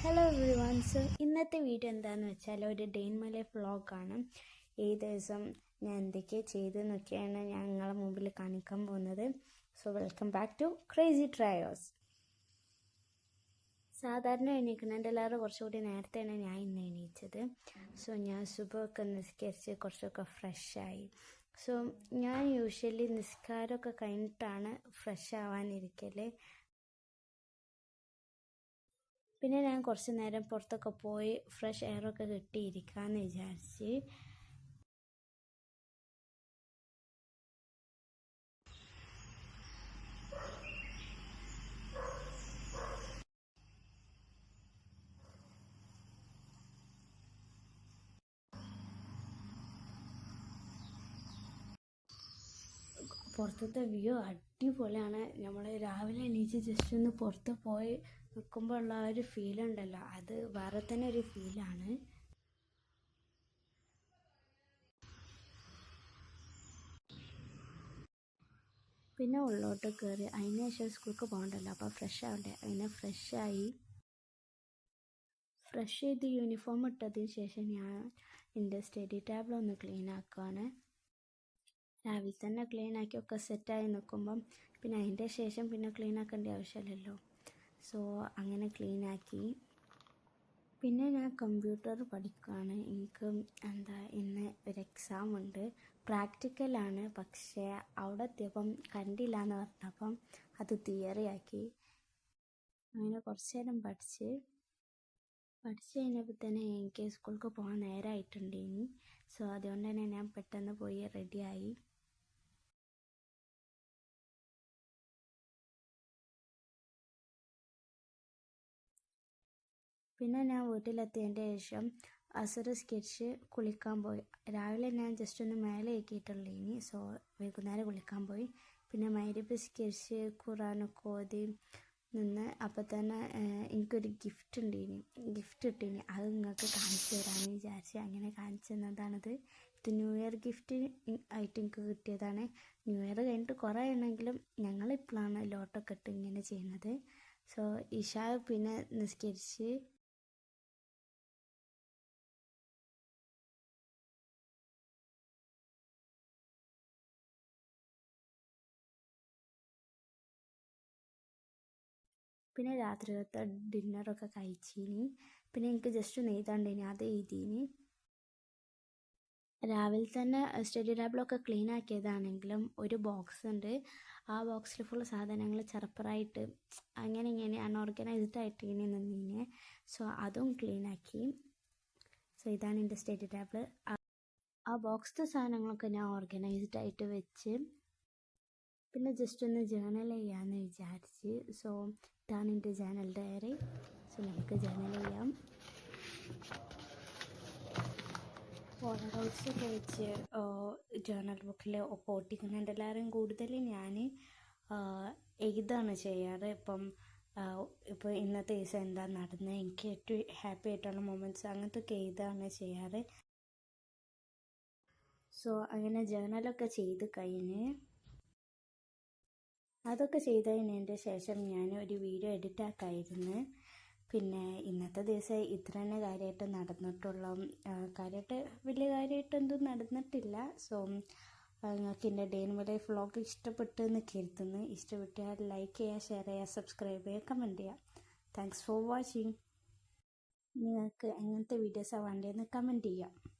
Hello every one. So ഇന്നത്തെ video എന്താണെന്ന് വെച്ചാൽ ഒരു ഡേ ഇൻ മൈ ലൈഫ് വ്ളോഗാണ്. ഈ ദിവസം ഞാൻ എന്തൊക്കെ ചെയ്തെന്നൊക്കെയാണ് ഞാൻ നിങ്ങളെ മുമ്പിൽ കാണിക്കാൻ പോകുന്നത്. So welcome back to crazy trios. സാധാരണ എണീക്കുന്നതിൻ്റെ എല്ലാവരും കുറച്ചുകൂടി നേരത്തെയാണ് ഞാൻ ഇന്ന് എണീച്ചത്. സോ ഞാൻ സുബഹൊക്കെ നിസ്കരിച്ച് കുറച്ചൊക്കെ ഫ്രഷായി. സോ ഞാൻ യൂഷ്വലി നിസ്കാരമൊക്കെ കഴിഞ്ഞിട്ടാണ് ഫ്രഷ് ആവാനിരിക്കൽ. പിന്നെ ഞാൻ കുറച്ച് നേരം പുറത്തൊക്കെ പോയി ഫ്രഷ് എയറൊക്കെ കിട്ടിയിരിക്കാമെന്ന് വിചാരിച്ച്. പുറത്തത്തെ വ്യൂ അടിപൊളിയാണ്. നമ്മൾ രാവിലെ എണീച്ച് ജസ്റ്റ് ഒന്ന് പുറത്ത് പോയി നിൽക്കുമ്പോൾ ഉള്ള ആ ഒരു ഫീലുണ്ടല്ലോ, അത് വേറെ തന്നെ ഒരു ഫീലാണ്. പിന്നെ ഉള്ളോട്ട് കയറി അതിന് ശേഷം സ്കൂൾക്ക് പോകണ്ടല്ലോ, അപ്പോൾ ഫ്രഷ് ആവണ്ടേ. അങ്ങനെ ഫ്രഷ് ചെയ്ത് യൂണിഫോം ഇട്ടതിന് ശേഷം ഞാൻ എൻ്റെ സ്റ്റഡി ടേബിൾ ഒന്ന് ക്ലീൻ ആക്കുകയാണ്. രാവിലെ തന്നെ ക്ലീൻ ആക്കി ഒക്കെ സെറ്റായി നിൽക്കുമ്പം പിന്നെ അതിൻ്റെ ശേഷം പിന്നെ ക്ലീൻ ആക്കേണ്ട ആവശ്യമില്ലല്ലോ. സോ അങ്ങനെ ക്ലീൻ ആക്കി. പിന്നെ ഞാൻ കമ്പ്യൂട്ടർ പഠിക്കുകയാണ്. എനിക്ക് ഇന്ന് ഒരു എക്സാം ഉണ്ട്, പ്രാക്ടിക്കലാണ്. പക്ഷേ അവിടെ എത്തിയപ്പം കണ്ടില്ല എന്ന് പറഞ്ഞപ്പം അത് തിയറി ആക്കി. അങ്ങനെ കുറച്ച് നേരം പഠിച്ച് കഴിഞ്ഞപ്പോൾ തന്നെ എനിക്ക് സ്കൂൾക്ക് പോകാൻ നേരമായിട്ടുണ്ടേനി. സോ അതുകൊണ്ട് തന്നെ ഞാൻ പെട്ടെന്ന് പോയി റെഡിയായി. പിന്നെ ഞാൻ വീട്ടിലെത്തിയതിൻ്റെ ശേഷം അസർ സ്കെച്ച് കുളിക്കാൻ പോയി. രാവിലെ ഞാൻ ജസ്റ്റ് ഒന്ന് മേലെ ആക്കിയിട്ടുള്ളേനി. സോ വൈകുന്നേരം കുളിക്കാൻ പോയി. പിന്നെ മഗ്‌രിബ് സ്കെച്ച് ഖുറാനൊക്കെ ഓതി നിന്ന്. അപ്പോൾ തന്നെ എനിക്കൊരു ഗിഫ്റ്റ് കിട്ടീനി. അത് നിങ്ങൾക്ക് കാണിച്ചു തരാമെന്ന് വിചാരിച്ച് അങ്ങനെ കാണിച്ചു തന്നതാണിത്. ഇത് ന്യൂ ഇയർ ഗിഫ്റ്റ് ആയിട്ട് എനിക്ക് കിട്ടിയതാണ്. ന്യൂ ഇയർ കഴിഞ്ഞിട്ട് കുറേ ആണെങ്കിലും ഞങ്ങളിപ്പോഴാണ് ലോട്ടൊക്കെ ഇട്ട് ഇങ്ങനെ ചെയ്യുന്നത്. സോ ഇഷാ പിന്നെ നിസ്കരിച്ച് പിന്നെ രാത്രിയിലത്തെ ഡിന്നറൊക്കെ കഴിച്ചിനി. പിന്നെ എനിക്ക് ജസ്റ്റ് ഒന്ന് എഴുതാണ്ടേനി, അത് എഴുതിനി. രാവിലെ തന്നെ സ്റ്റഡി ടേബിളൊക്കെ ക്ലീൻ ആക്കിയതാണെങ്കിലും ഒരു ബോക്സ് ഉണ്ട്. ആ ബോക്സിൽ ഫുൾ സാധനങ്ങൾ ചെറുപ്പറായിട്ട് അങ്ങനെ ഇങ്ങനെ അൺഓർഗനൈസ്ഡ് ആയിട്ട് ഇങ്ങനെ നിന്നിനെ. സോ അതും ക്ലീൻ ആക്കി. സോ ഇതാണ് എൻ്റെ സ്റ്റഡി ടേബിൾ. ആ ബോക്സിലെ സാധനങ്ങളൊക്കെ ഞാൻ ഓർഗനൈസ്ഡ് ആയിട്ട് വെച്ച് പിന്നെ ജസ്റ്റ് ഒന്ന് ജേർണൽ ചെയ്യാമെന്ന് വിചാരിച്ച്. സോ ഇതാണ് എൻ്റെ ജേർണൽ ഡയറി. സോ നമുക്ക് ജേർണൽ ചെയ്യാം. പോളറൈഡ്സൊക്കെ വെച്ച് ജേർണൽ ബുക്കിൽ ഒക്കെ ഒട്ടിക്കുന്നുണ്ട്. എല്ലാവരും കൂടുതൽ ഞാൻ എഴുതാണ് ചെയ്യാറ്. ഇപ്പോൾ ഇന്നത്തെ ദിവസം എന്താ നടന്നത്, എനിക്ക് ഏറ്റവും ഹാപ്പി ആയിട്ടുള്ള മൊമെൻറ്റ്സ് അങ്ങനത്തെയൊക്കെ എഴുതാണ് ചെയ്യാറ്. സോ അങ്ങനെ ജേർണലൊക്കെ ചെയ്ത് കഴിഞ്ഞ് അതൊക്കെ ചെയ്തതിൻ്റെ ശേഷം ഞാൻ ഒരു വീഡിയോ എഡിറ്റ് ആക്കായിരുന്നു. പിന്നെ ഇന്നത്തെ ദിവസം ഇത്ര തന്നെ കാര്യമായിട്ട് നടന്നിട്ടുള്ളൂ. വലിയ കാര്യമായിട്ടൊന്നും നടന്നിട്ടില്ല. സോ നിങ്ങൾക്ക് എൻ്റെ day in my life vlog ഇഷ്ടപ്പെട്ടു എന്ന് കരുതുന്നു. ഇഷ്ടപ്പെട്ടാൽ ലൈക്ക് ചെയ്യുക, ഷെയർ ചെയ്യുക, സബ്സ്ക്രൈബ് ചെയ്യുക, കമൻറ്റ് ചെയ്യുക. Thanks for watching. നിങ്ങൾക്ക് എങ്ങനത്തെ വീഡിയോസാണ് വേണ്ടതെന്ന് കമൻറ്റ് ചെയ്യുക.